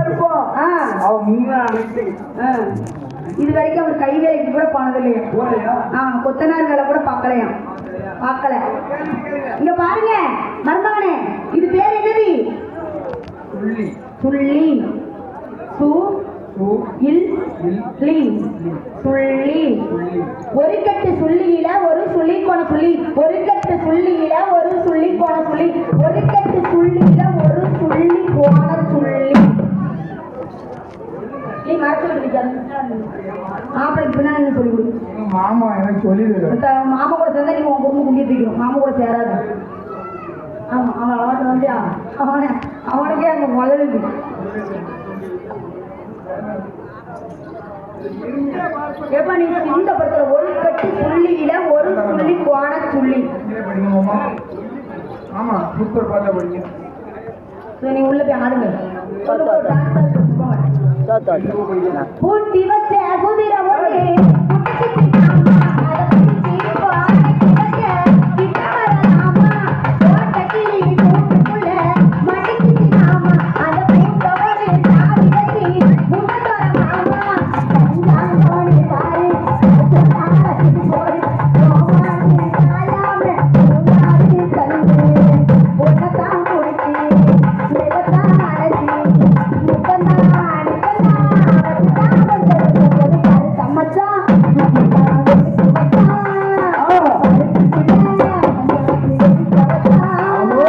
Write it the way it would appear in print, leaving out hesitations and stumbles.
இருப்போம். இது வரைக்கும் அவர் கை வேலைக்கு கூட போனது இல்லையா? கொத்தனார் வேலை கூட பார்க்கலையா? பார்க்கல. இங்க பாருங்க மருமகனே, இது பேர் என்னது? சுள்ளி. சுள்ளி. ஒரு கட்டு சுள்ளியில ஒரு சுள்ளி கோண சுள்ளி. ஒரு கட்டு சுள்ளியில ஒரு சுள்ளி கோண சுள்ளி. ஒரு கட்டு சுள்ளியில ஒரு சுள்ளி கோண சுள்ளி. நீ மறந்துட்டு மாப்பிளைக்கு பின்னாடி சொல்லி கொடு. மாமா எனக்கு சொல்லி மாமா கூட சேர்ந்தா நீங்க உங்க குடும்பம் குடிய தூக்கணும். மாமா கூட சேராது. ஆமா அவன் அவன் வந்து அவனுக்கே அங்க முதல்ல எப்ப நீ இந்த படத்துல ஒரு கட்டு சுள்ளியில ஒரு சுள்ளி கோண சுள்ளி. ஆமா சூப்பர் பாட்டா படிங்க. நீ உள்ள போய் ஆடுங்க. பூட்டி வச்ச குதிரை